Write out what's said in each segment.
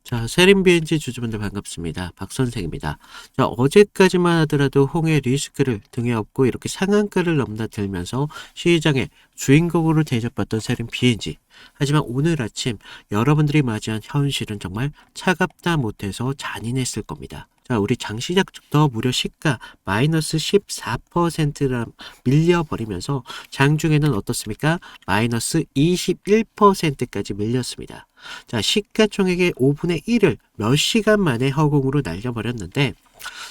자, 세림비엔지 주주분들 반갑습니다. 박 선생입니다. 자, 어제까지만 하더라도 홍해 리스크를 등에 업고 이렇게 상한가를 넘나들면서 시장의 주인공으로 대접받던 세림비엔지. 하지만 오늘 아침 여러분들이 맞이한 현실은 정말 차갑다 못해서 잔인했을 겁니다. 자, 우리 장시작부터 무려 시가 마이너스 14%라 밀려버리면서 장중에는 어떻습니까? 마이너스 21%까지 밀렸습니다. 자, 시가총액의 5분의 1을 몇 시간 만에 허공으로 날려버렸는데,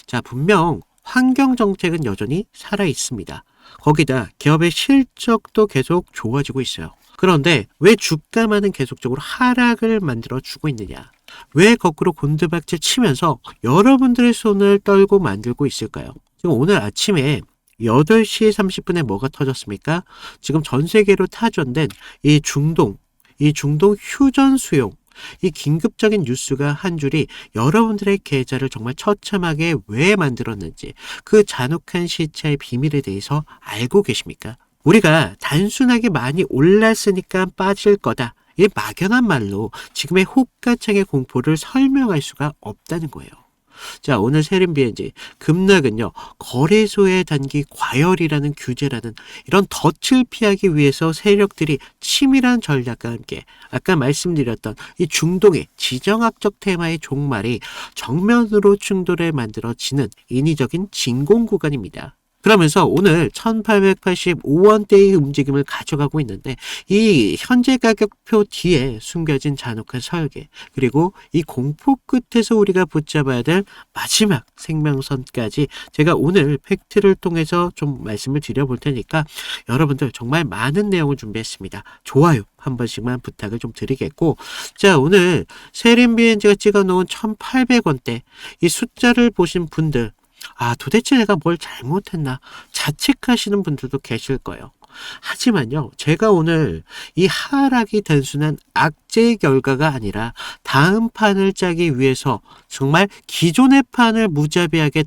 자, 분명 환경정책은 여전히 살아있습니다. 거기다 기업의 실적도 계속 좋아지고 있어요. 그런데 왜 주가만은 계속적으로 하락을 만들어주고 있느냐? 왜 거꾸로 곤두박질 치면서 여러분들의 손을 떨고 만들고 있을까요? 지금 오늘 아침에 8시 30분에 뭐가 터졌습니까? 지금 전 세계로 타전된 이 중동 휴전 수용, 이 긴급적인 뉴스가 한 줄이 여러분들의 계좌를 정말 처참하게 왜 만들었는지 그 잔혹한 시차의 비밀에 대해서 알고 계십니까? 우리가 단순하게 많이 올랐으니까 빠질 거다. 이 막연한 말로 지금의 호가창의 공포를 설명할 수가 없다는 거예요. 자, 오늘 세림비엔지 급락은요, 거래소의 단기 과열이라는 규제라는 이런 덫을 피하기 위해서 세력들이 치밀한 전략과 함께 아까 말씀드렸던 이 중동의 지정학적 테마의 종말이 정면으로 충돌에 만들어지는 인위적인 진공 구간입니다. 그러면서 오늘 1885원대의 움직임을 가져가고 있는데, 이 현재 가격표 뒤에 숨겨진 잔혹한 설계, 그리고 이 공포 끝에서 우리가 붙잡아야 될 마지막 생명선까지 제가 오늘 팩트를 통해서 좀 말씀을 드려볼 테니까 여러분들 정말 많은 내용을 준비했습니다. 좋아요 한 번씩만 부탁을 좀 드리겠고, 자, 오늘 세림비엔지가 찍어놓은 1800원대 이 숫자를 보신 분들, 도대체 내가 뭘 잘못했나 자책하시는 분들도 계실 거예요. 하지만요, 제가 오늘 이 하락이 단순한 악재의 결과가 아니라 다음 판을 짜기 위해서 정말 기존의 판을 무자비하게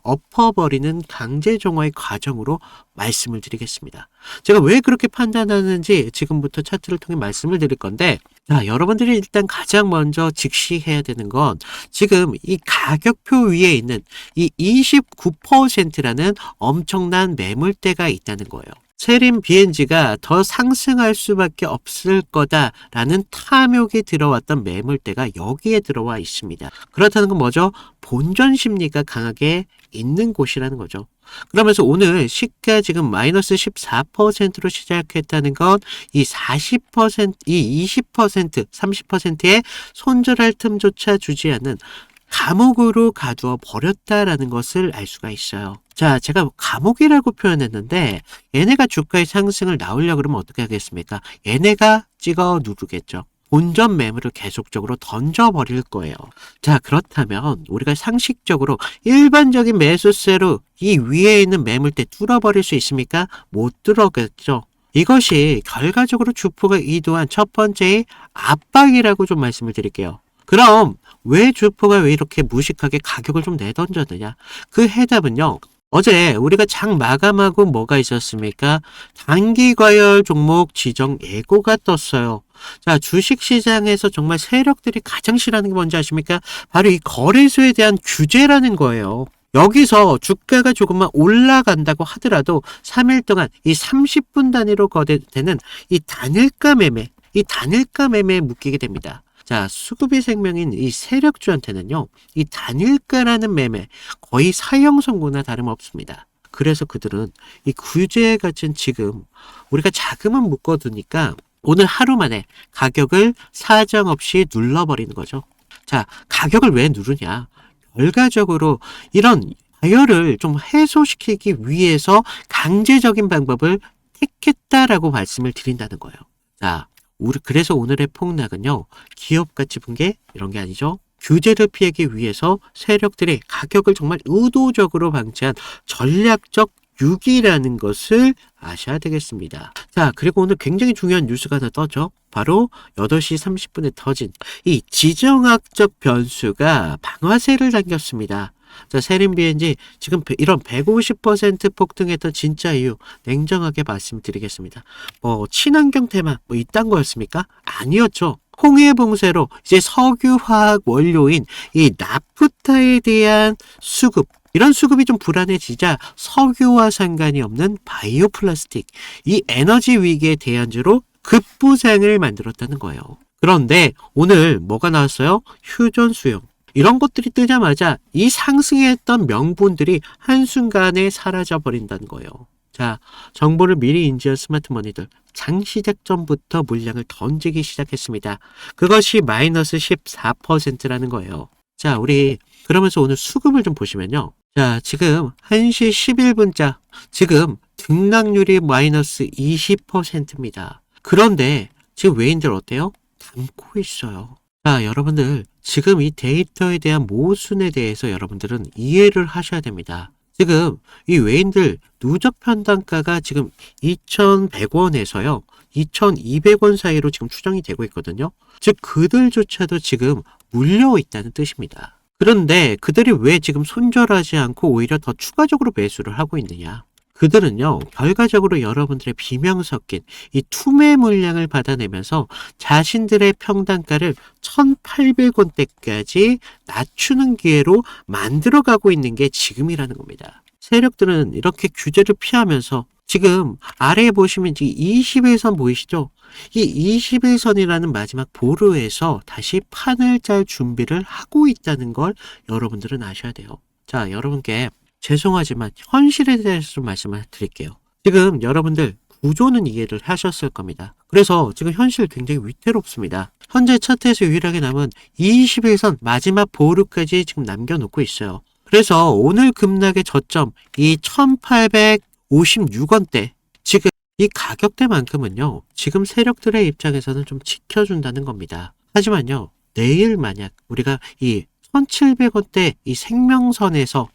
엎어버리는 강제 정화의 과정으로 말씀을 드리겠습니다. 제가 왜 그렇게 판단하는지 지금부터 차트를 통해 말씀을 드릴 건데, 자, 여러분들이 일단 가장 먼저 직시해야 되는 건 지금 이 가격표 위에 있는 이 29%라는 엄청난 매물대가 있다는 거예요. 세림비엔지가 더 상승할 수밖에 없을 거다라는 탐욕이 들어왔던 매물대가 여기에 들어와 있습니다. 그렇다는 건 뭐죠? 본전 심리가 강하게 있는 곳이라는 거죠. 그러면서 오늘 시가 지금 마이너스 14%로 시작했다는 건 이 40%, 이 20%, 30%의 손절할 틈조차 주지 않는 감옥으로 가두어 버렸다라는 것을 알 수가 있어요. 자, 제가 감옥이라고 표현했는데 얘네가 주가의 상승을 나오려고 그러면 어떻게 하겠습니까? 얘네가 찍어 누르겠죠. 본전 매물을 계속적으로 던져버릴 거예요. 자, 그렇다면 우리가 상식적으로 일반적인 매수세로 이 위에 있는 매물대 뚫어버릴 수 있습니까? 못 뚫어겠죠. 이것이 결과적으로 주포가 의도한 첫 번째의 압박이라고 좀 말씀을 드릴게요. 그럼 왜 주포가 왜 이렇게 무식하게 가격을 좀 내던졌느냐? 그 해답은요, 어제 우리가 장 마감하고 뭐가 있었습니까? 단기 과열 종목 지정 예고가 떴어요. 자, 주식시장에서 정말 세력들이 가장 싫어하는 게 뭔지 아십니까? 바로 이 거래소에 대한 규제라는 거예요. 여기서 주가가 조금만 올라간다고 하더라도 3일 동안 이 30분 단위로 거래되는 이 단일가 매매에 묶이게 됩니다. 자, 수급이 생명인 이 세력주한테는요, 이 단일가라는 매매 거의 사형 선고나 다름없습니다. 그래서 그들은 이 규제에 갇힌 지금 우리가 자금은 묶어두니까 오늘 하루 만에 가격을 사정없이 눌러버리는 거죠. 자, 가격을 왜 누르냐? 결과적으로 이런 과열을 좀 해소시키기 위해서 강제적인 방법을 택했다라고 말씀을 드린다는 거예요. 자, 그래서 오늘의 폭락은요, 기업가치 붕괴 이런 게 아니죠. 규제를 피하기 위해서 세력들이 가격을 정말 의도적으로 방치한 전략적 유기라는 것을 아셔야 되겠습니다. 자, 그리고 오늘 굉장히 중요한 뉴스가 하나 떴죠. 바로 8시 30분에 터진 이 지정학적 변수가 방아쇠를 당겼습니다. 자, 세림비엔지 지금 이런 150% 폭등했던 진짜 이유 냉정하게 말씀드리겠습니다. 친환경 테마 이딴 거였습니까? 아니었죠. 홍해 봉쇄로 이제 석유화학 원료인 이 나프타에 대한 수급, 이런 수급이 좀 불안해지자 석유와 상관이 없는 바이오 플라스틱, 이 에너지 위기의 대안주로 급부상을 만들었다는 거예요. 그런데 오늘 뭐가 나왔어요? 휴전 수용. 이런 것들이 뜨자마자 이 상승했던 명분들이 한순간에 사라져 버린다는 거예요. 자, 정보를 미리 인지한 스마트머니들, 장 시작 전부터 물량을 던지기 시작했습니다. 그것이 마이너스 14%라는 거예요. 자, 우리 그러면서 오늘 수급을 좀 보시면요. 자, 지금 1시 11분자, 지금 등락률이 마이너스 20%입니다. 그런데 지금 외인들 어때요? 담고 있어요. 자, 여러분들 지금 이 데이터에 대한 모순에 대해서 여러분들은 이해를 하셔야 됩니다. 지금 이 외인들 누적 편당가가 지금 2,100원에서요 2,200원 사이로 지금 추정이 되고 있거든요. 즉 그들조차도 지금 물려 있다는 뜻입니다. 그런데 그들이 왜 지금 손절하지 않고 오히려 더 추가적으로 매수를 하고 있느냐? 그들은요, 결과적으로 여러분들의 비명 섞인 이 투매 물량을 받아내면서 자신들의 평단가를 1,800원대까지 낮추는 기회로 만들어가고 있는 게 지금이라는 겁니다. 세력들은 이렇게 규제를 피하면서 지금 아래에 보시면 21선 보이시죠? 이 21선이라는 마지막 보루에서 다시 판을 짤 준비를 하고 있다는 걸 여러분들은 아셔야 돼요. 자, 여러분께 죄송하지만 현실에 대해서 좀 말씀을 드릴게요. 지금 여러분들 구조는 이해를 하셨을 겁니다. 그래서 지금 현실 굉장히 위태롭습니다. 현재 차트에서 유일하게 남은 21선 마지막 보루까지 지금 남겨놓고 있어요. 그래서 오늘 급락의 저점 이 1856원대, 지금 이 가격대만큼은요 지금 세력들의 입장에서는 좀 지켜준다는 겁니다. 하지만요 내일 만약 우리가 이 1700원대 이 생명선에서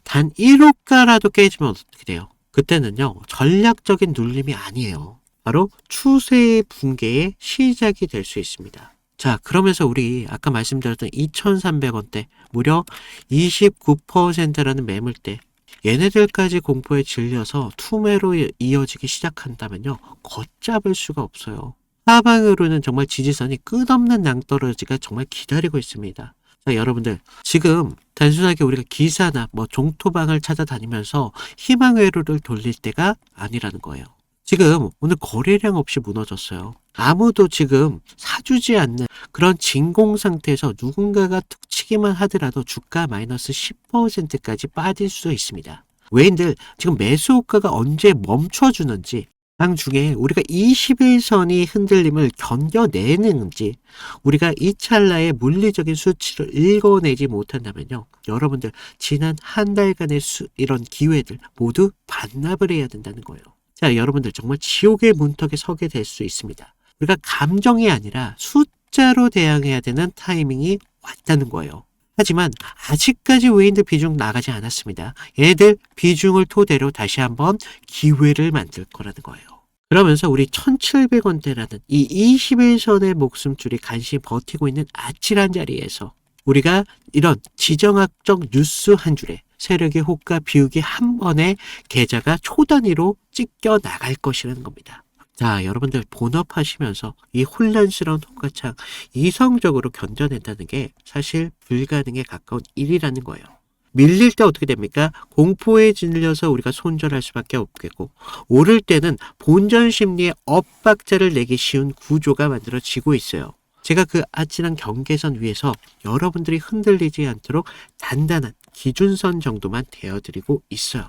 단 1호가라도 깨지면 어떻게 돼요? 그때는요 전략적인 눌림이 아니에요. 바로 추세의 붕괴의 시작이 될 수 있습니다. 자, 그러면서 우리 아까 말씀드렸던 2,300원대 무려 29%라는 매물대, 얘네들까지 공포에 질려서 투매로 이어지기 시작한다면요 걷잡을 수가 없어요. 하방으로는 정말 지지선이 끝없는 낭떠러지가 정말 기다리고 있습니다. 자, 여러분들 지금 단순하게 우리가 기사나 종토방을 찾아다니면서 희망 회로를 돌릴 때가 아니라는 거예요. 지금 오늘 거래량 없이 무너졌어요. 아무도 지금 사주지 않는 그런 진공 상태에서 누군가가 툭 치기만 하더라도 주가 마이너스 10%까지 빠질 수 있습니다. 외인들 지금 매수 호가가 언제 멈춰주는지, 장 중에 우리가 21선이 흔들림을 견뎌내는지, 우리가 이 찰나의 물리적인 수치를 읽어내지 못한다면요 여러분들 지난 한 달간의 이런 기회들 모두 반납을 해야 된다는 거예요. 자, 여러분들 정말 지옥의 문턱에 서게 될 수 있습니다. 우리가 감정이 아니라 숫자로 대항해야 되는 타이밍이 왔다는 거예요. 하지만 아직까지 외인들 비중 나가지 않았습니다. 얘들 비중을 토대로 다시 한번 기회를 만들 거라는 거예요. 그러면서 우리 1,700원대라는 이 21선의 목숨줄이 간신히 버티고 있는 아찔한 자리에서 우리가 이런 지정학적 뉴스 한 줄에 세력의 호가 비우기 한 번에 계좌가 초단위로 찢겨 나갈 것이라는 겁니다. 자, 여러분들 본업하시면서 이 혼란스러운 호가창 이성적으로 견뎌낸다는 게 사실 불가능에 가까운 일이라는 거예요. 밀릴 때 어떻게 됩니까? 공포에 질려서 우리가 손절할 수밖에 없겠고, 오를 때는 본전 심리에 엇박자를 내기 쉬운 구조가 만들어지고 있어요. 제가 그 아찔한 경계선 위에서 여러분들이 흔들리지 않도록 단단한 기준선 정도만 대어드리고 있어요.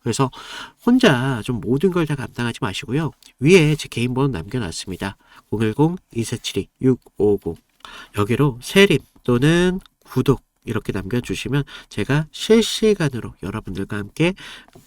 그래서 혼자 좀 모든 걸 다 감당하지 마시고요. 위에 제 개인 번호 남겨놨습니다. 010-2472-650 여기로 세림 또는 구독 이렇게 남겨주시면 제가 실시간으로 여러분들과 함께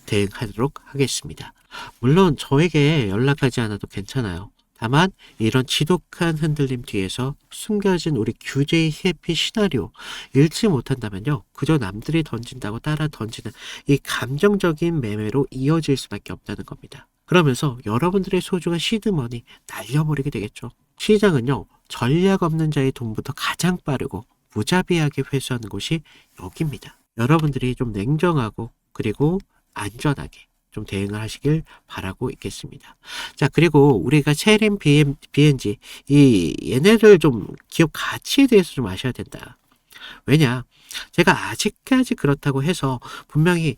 대응하도록 하겠습니다. 물론 저에게 연락하지 않아도 괜찮아요. 다만 이런 지독한 흔들림 뒤에서 숨겨진 우리 규제의 해피 시나리오 읽지 못한다면요 그저 남들이 던진다고 따라 던지는 이 감정적인 매매로 이어질 수밖에 없다는 겁니다. 그러면서 여러분들의 소중한 시드머니 날려버리게 되겠죠. 시장은요 전략 없는 자의 돈부터 가장 빠르고 무자비하게 회수하는 곳이 여기입니다. 여러분들이 좀 냉정하고 그리고 안전하게 좀 대응을 하시길 바라고 있겠습니다. 자, 그리고 우리가 세림 BNG 얘네를 좀 기업 가치에 대해서 좀 아셔야 된다. 왜냐? 제가 아직까지 그렇다고 해서 분명히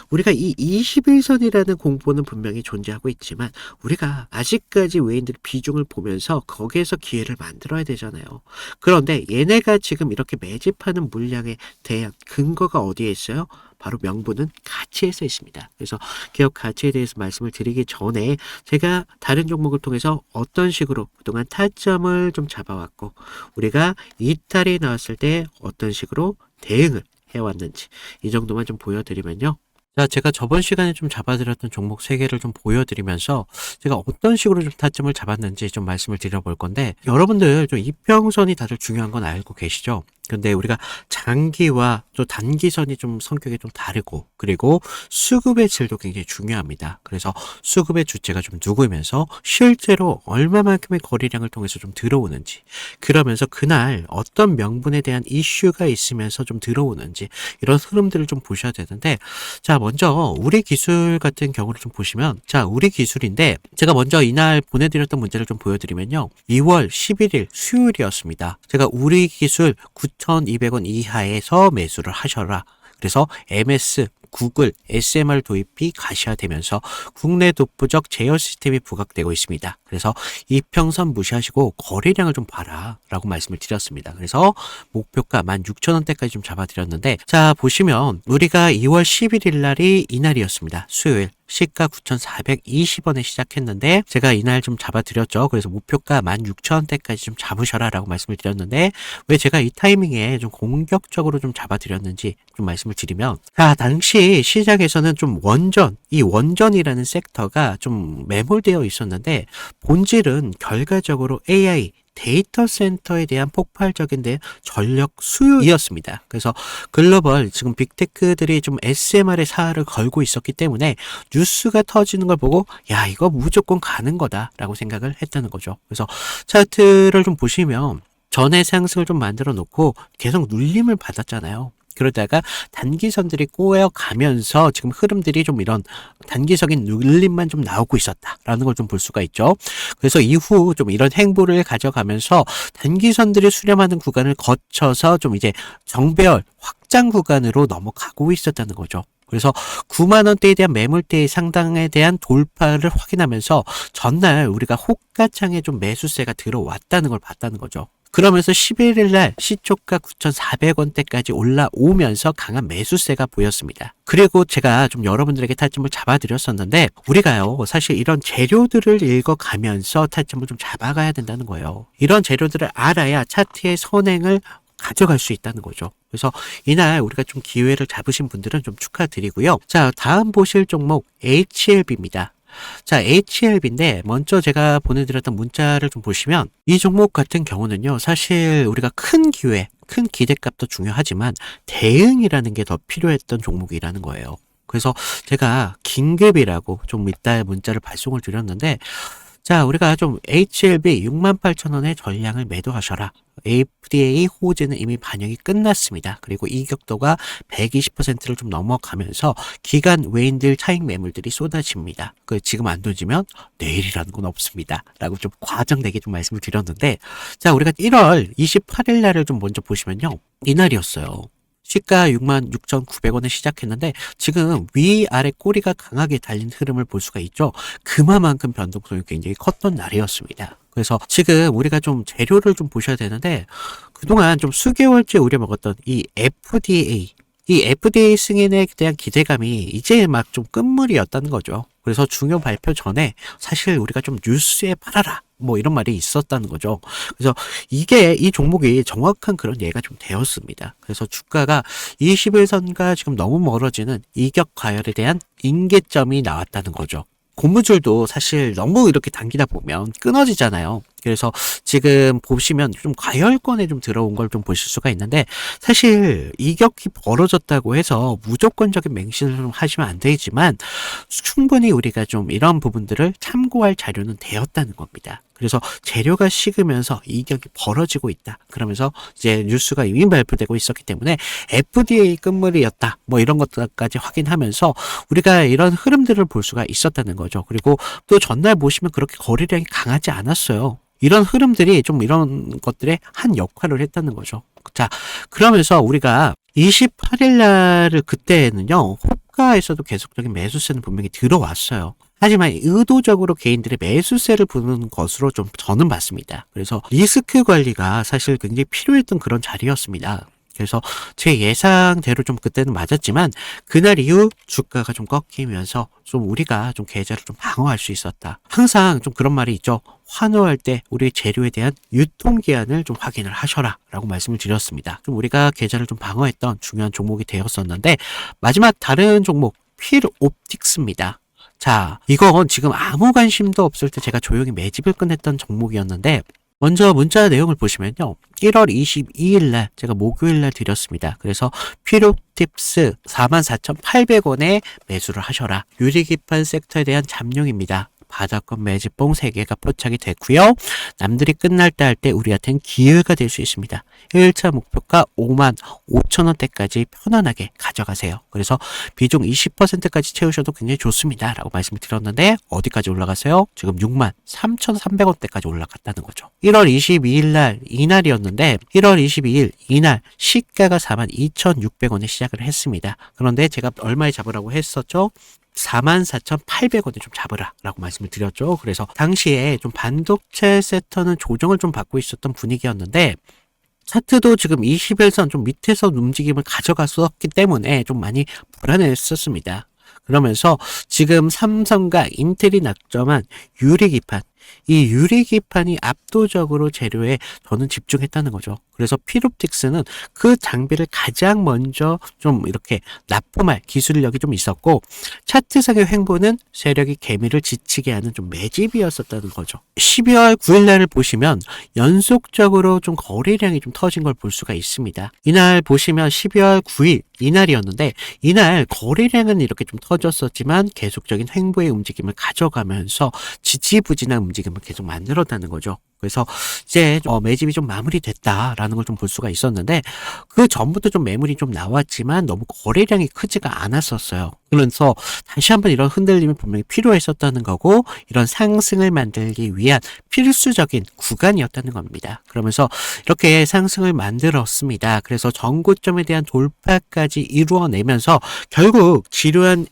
우리가 이 21선이라는 공보는 분명히 존재하고 있지만 우리가 아직까지 외인들의 비중을 보면서 거기에서 기회를 만들어야 되잖아요. 그런데 얘네가 지금 이렇게 매집하는 물량에 대한 근거가 어디에 있어요? 바로 명분은 가치에서 있습니다. 그래서 기업 가치에 대해서 말씀을 드리기 전에 제가 다른 종목을 통해서 어떤 식으로 그동안 타점을 좀 잡아왔고 우리가 이탈이 나왔을 때 어떤 식으로 대응을 해왔는지 이 정도만 좀 보여드리면요. 자, 제가 저번 시간에 좀 잡아드렸던 종목 3개를 좀 보여드리면서 제가 어떤 식으로 좀 타점을 잡았는지 좀 말씀을 드려볼 건데 여러분들 좀 이평선이 다들 중요한 건 알고 계시죠? 근데 우리가 장기와 또 단기선이 좀 성격이 좀 다르고 그리고 수급의 질도 굉장히 중요합니다. 그래서 수급의 주체가 좀 누구면서 실제로 얼마만큼의 거래량을 통해서 좀 들어오는지 그러면서 그날 어떤 명분에 대한 이슈가 있으면서 좀 들어오는지 이런 흐름들을 좀 보셔야 되는데 자 먼저 우리 기술 같은 경우를 좀 보시면 자 우리 기술인데 제가 먼저 이날 보내드렸던 문제를 좀 보여드리면요 2월 11일 수요일이었습니다. 제가 우리 기술 9,200원 이하에서 매수를 하셔라. 그래서 MS, 구글, SMR 도입이 가시화되면서 국내 독보적 제어 시스템이 부각되고 있습니다. 그래서 이평선 무시하시고 거래량을 좀 봐라 라고 말씀을 드렸습니다. 그래서 목표가 16,000원대까지 좀 잡아드렸는데 자 보시면 우리가 2월 11일 날이 이날이었습니다. 수요일. 시가 9,420원에 시작했는데 제가 이날 좀 잡아드렸죠. 그래서 목표가 16,000원대까지 좀 잡으셔라 라고 말씀을 드렸는데 왜 제가 이 타이밍에 좀 공격적으로 좀 잡아드렸는지 좀 말씀을 드리면 자 당시 시장에서는 좀 이 원전이라는 섹터가 좀 매몰되어 있었는데 본질은 결과적으로 AI 데이터 센터에 대한 폭발적인 전력 수요이었습니다. 그래서 글로벌 지금 빅테크들이 좀 SMR의 사활을 걸고 있었기 때문에 뉴스가 터지는 걸 보고 야 이거 무조건 가는 거다라고 생각을 했다는 거죠. 그래서 차트를 좀 보시면 전에 상승을 좀 만들어 놓고 계속 눌림을 받았잖아요. 그러다가 단기선들이 꼬여가면서 지금 흐름들이 좀 이런 단기적인 눌림만 좀 나오고 있었다라는 걸 좀 볼 수가 있죠. 그래서 이후 좀 이런 행보를 가져가면서 단기선들이 수렴하는 구간을 거쳐서 좀 이제 정배열 확장 구간으로 넘어가고 있었다는 거죠. 그래서 9만원대에 대한 매물대의 상당에 대한 돌파를 확인하면서 전날 우리가 호가창에 좀 매수세가 들어왔다는 걸 봤다는 거죠. 그러면서 11일 날 시초가 9,400원대까지 올라오면서 강한 매수세가 보였습니다. 그리고 제가 좀 여러분들에게 타점을 잡아드렸었는데 우리가요 사실 이런 재료들을 읽어가면서 타점을 좀 잡아가야 된다는 거예요. 이런 재료들을 알아야 차트의 선행을 가져갈 수 있다는 거죠. 그래서 이날 우리가 좀 기회를 잡으신 분들은 좀 축하드리고요. 자, 다음 보실 종목 HLB입니다. 자, HLB인데 먼저 제가 보내드렸던 문자를 좀 보시면 이 종목 같은 경우는요 사실 우리가 큰 기회, 큰 기대값도 중요하지만 대응이라는 게 더 필요했던 종목이라는 거예요. 그래서 제가 긴급이라고 좀 이따 문자를 발송을 드렸는데 자 우리가 좀 HLB 68,000원의 전량을 매도하셔라. FDA 호재는 이미 반영이 끝났습니다. 그리고 이격도가 120%를 좀 넘어가면서 기간 외인들 차익 매물들이 쏟아집니다. 지금 안 던지면 내일이라는 건 없습니다. 라고 좀 과장되게 좀 말씀을 드렸는데 자 우리가 1월 28일 날을 좀 먼저 보시면요. 이날이었어요. 시가 66,900원에 시작했는데 지금 위아래 꼬리가 강하게 달린 흐름을 볼 수가 있죠. 그만큼 변동성이 굉장히 컸던 날이었습니다. 그래서 지금 우리가 좀 재료를 좀 보셔야 되는데 그동안 좀 수개월째 우려먹었던 이 FDA 승인에 대한 기대감이 이제 막 좀 끝물이었다는 거죠. 그래서 중요 발표 전에 사실 우리가 좀 뉴스에 팔아라 뭐 이런 말이 있었다는 거죠. 그래서 이 종목이 정확한 그런 예가 좀 되었습니다. 그래서 주가가 21선과 지금 너무 멀어지는 이격 과열에 대한 임계점이 나왔다는 거죠. 고무줄도 사실 너무 이렇게 당기다 보면 끊어지잖아요. 그래서 지금 보시면 좀 과열권에 좀 들어온 걸 좀 보실 수가 있는데, 사실 이격이 벌어졌다고 해서 무조건적인 맹신을 좀 하시면 안 되지만 충분히 우리가 좀 이런 부분들을 참고할 자료는 되었다는 겁니다. 그래서 재료가 식으면서 이격이 벌어지고 있다. 그러면서 이제 뉴스가 이미 발표되고 있었기 때문에 FDA 끝물이었다. 뭐 이런 것들까지 확인하면서 우리가 이런 흐름들을 볼 수가 있었다는 거죠. 그리고 또 전날 보시면 그렇게 거래량이 강하지 않았어요. 이런 흐름들이 좀 이런 것들에 한 역할을 했다는 거죠. 자, 그러면서 우리가 28일 날 그때는요, 호가에서도 계속적인 매수세는 분명히 들어왔어요. 하지만 의도적으로 개인들의 매수세를 부는 것으로 좀 저는 봤습니다. 그래서 리스크 관리가 사실 굉장히 필요했던 그런 자리였습니다. 그래서 제 예상대로 좀 그때는 맞았지만 그날 이후 주가가 좀 꺾이면서 좀 우리가 좀 계좌를 좀 방어할 수 있었다. 항상 좀 그런 말이 있죠. 환호할 때 우리 재료에 대한 유통기한을 좀 확인을 하셔라 라고 말씀을 드렸습니다. 좀 우리가 계좌를 좀 방어했던 중요한 종목이 되었었는데, 마지막 다른 종목 필옵틱스입니다. 자, 이건 지금 아무 관심도 없을 때 제가 조용히 매집을 끝냈던 종목이었는데, 먼저 문자 내용을 보시면요. 1월 22일 날 제가 목요일 날 드렸습니다. 그래서 필옵틱스 44,800원에 매수를 하셔라. 유리기판 섹터에 대한 잠룡입니다. 바닥권 매집봉 3개가 포착이 됐고요. 남들이 끝날 때 할 때 우리한테는 기회가 될 수 있습니다. 1차 목표가 55,000원대까지 편안하게 가져가세요. 그래서 비중 20%까지 채우셔도 굉장히 좋습니다. 라고 말씀을 드렸는데 어디까지 올라갔어요? 지금 63,300원대까지 올라갔다는 거죠. 1월 22일 날 이날이었는데 1월 22일 이날 시가가 42,600원에 시작을 했습니다. 그런데 제가 얼마에 잡으라고 했었죠? 44,800원에 좀 잡으라 라고 말씀을 드렸죠. 그래서 당시에 좀 반도체 섹터는 조정을 좀 받고 있었던 분위기였는데, 차트도 지금 21선 좀 밑에서 움직임을 가져갔었기 때문에 좀 많이 불안했었습니다. 그러면서 지금 삼성과 인텔이 낙점한 유리기판, 이 유리기판이 압도적으로 재료에 저는 집중했다는 거죠. 그래서 필옵틱스는 그 장비를 가장 먼저 좀 이렇게 납품할 기술력이 좀 있었고, 차트상의 횡보는 세력이 개미를 지치게 하는 좀 매집이었었다는 거죠. 12월 9일 날을 보시면 연속적으로 좀 거래량이 좀 터진 걸 볼 수가 있습니다. 이날 보시면 12월 9일 이날이었는데, 이날 거래량은 이렇게 좀 터졌었지만 계속적인 횡보의 움직임을 가져가면서 지지부진한 움직임을 계속 만들었다는 거죠. 그래서 이제 매집이 좀 마무리됐다라는 걸 좀 볼 수가 있었는데, 그 전부터 좀 매물이 좀 나왔지만 너무 거래량이 크지가 않았었어요. 그래서 다시 한번 이런 흔들림이 분명히 필요했었다는 거고, 이런 상승을 만들기 위한 필수적인 구간이었다는 겁니다. 그러면서 이렇게 상승을 만들었습니다. 그래서 전고점에 대한 돌파까지 이루어내면서 결국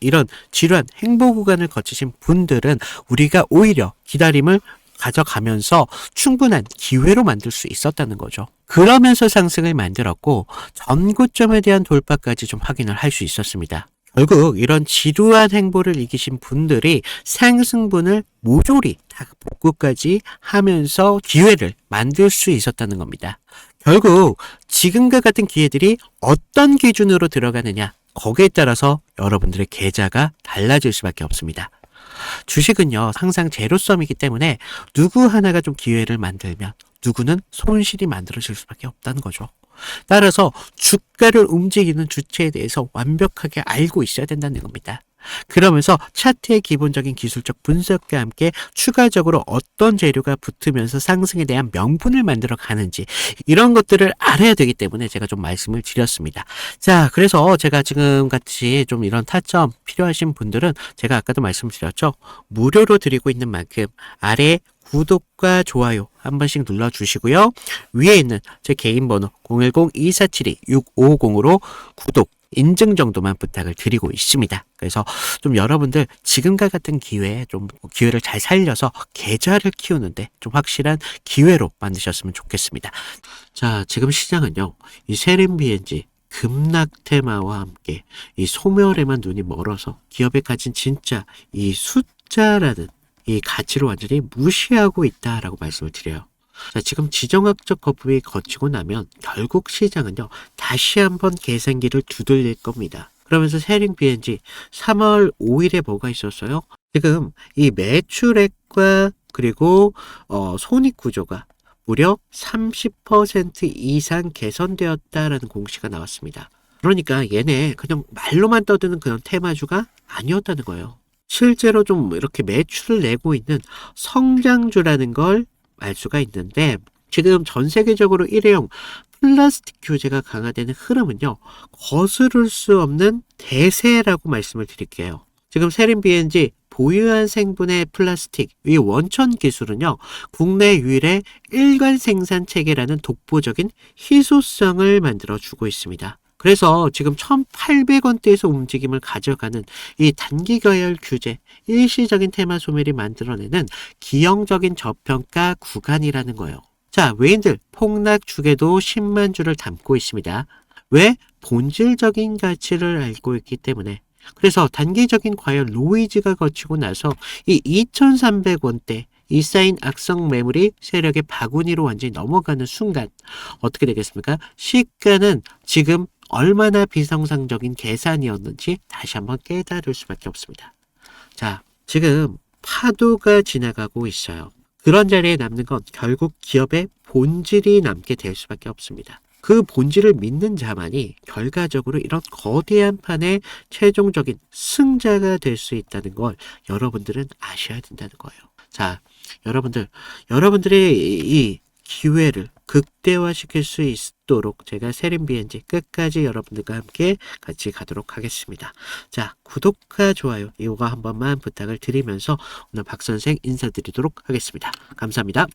이런 지루한 행보 구간을 거치신 분들은 우리가 오히려 기다림을 가져가면서 충분한 기회로 만들 수 있었다는 거죠. 그러면서 상승을 만들었고 전고점에 대한 돌파까지 좀 확인을 할 수 있었습니다. 결국 이런 지루한 행보를 이기신 분들이 상승분을 모조리 다 복구까지 하면서 기회를 만들 수 있었다는 겁니다. 결국 지금과 같은 기회들이 어떤 기준으로 들어가느냐, 거기에 따라서 여러분들의 계좌가 달라질 수밖에 없습니다. 주식은요, 항상 제로섬이기 때문에 누구 하나가 좀 기회를 만들면 누구는 손실이 만들어질 수밖에 없다는 거죠. 따라서 주가를 움직이는 주체에 대해서 완벽하게 알고 있어야 된다는 겁니다. 그러면서 차트의 기본적인 기술적 분석과 함께 추가적으로 어떤 재료가 붙으면서 상승에 대한 명분을 만들어 가는지, 이런 것들을 알아야 되기 때문에 제가 좀 말씀을 드렸습니다. 자, 그래서 제가 지금 같이 좀 이런 타점 필요하신 분들은 제가 아까도 말씀드렸죠. 무료로 드리고 있는 만큼 아래 구독과 좋아요 한 번씩 눌러주시고요. 위에 있는 제 개인 번호 010-2472-6550으로 구독, 인증 정도만 부탁을 드리고 있습니다. 그래서 좀 여러분들 지금과 같은 기회에 좀 기회를 잘 살려서 계좌를 키우는데 좀 확실한 기회로 만드셨으면 좋겠습니다. 자, 지금 시장은요, 이 세림 BNG 급락 테마와 함께 이 소멸에만 눈이 멀어서 기업에 가진 진짜 이 숫자라는 이 가치를 완전히 무시하고 있다라고 말씀을 드려요. 자, 지금 지정학적 거품이 거치고 나면 결국 시장은요, 다시 한번 계산기를 두들릴 겁니다. 그러면서 세링 BNG 3월 5일에 뭐가 있었어요? 지금 이 매출액과 그리고 손익 구조가 무려 30% 이상 개선되었다라는 공시가 나왔습니다. 그러니까 얘네 그냥 말로만 떠드는 그런 테마주가 아니었다는 거예요. 실제로 좀 이렇게 매출을 내고 있는 성장주라는 걸 알 수가 있는데, 지금 전 세계적으로 일회용 플라스틱 규제가 강화되는 흐름은요, 거스를 수 없는 대세라고 말씀을 드릴게요. 지금 세린 BNG 보유한 생분해 플라스틱 이 원천 기술은요, 국내 유일의 일관 생산 체계라는 독보적인 희소성을 만들어 주고 있습니다. 그래서 지금 1,800원대에서 움직임을 가져가는 이 단기 가열 규제, 일시적인 테마 소멸이 만들어내는 기형적인 저평가 구간이라는 거예요. 자, 외인들 폭락 주계도 10만 주를 담고 있습니다. 왜? 본질적인 가치를 알고 있기 때문에. 그래서 단기적인 과열 노이즈가 거치고 나서 이 2,300원대 이 쌓인 악성 매물이 세력의 바구니로 완전히 넘어가는 순간 어떻게 되겠습니까? 시가는 지금 얼마나 비정상적인 계산이었는지 다시 한번 깨달을 수밖에 없습니다. 자, 지금 파도가 지나가고 있어요. 그런 자리에 남는 건 결국 기업의 본질이 남게 될 수밖에 없습니다. 그 본질을 믿는 자만이 결과적으로 이런 거대한 판의 최종적인 승자가 될 수 있다는 걸 여러분들은 아셔야 된다는 거예요. 자, 여러분들의 이 기회를 극대화시킬 수 있도록 제가 세린 BNG 끝까지 여러분들과 함께 같이 가도록 하겠습니다. 자, 구독과 좋아요 이거 한 번만 부탁을 드리면서 오늘 박 선생 인사드리도록 하겠습니다. 감사합니다.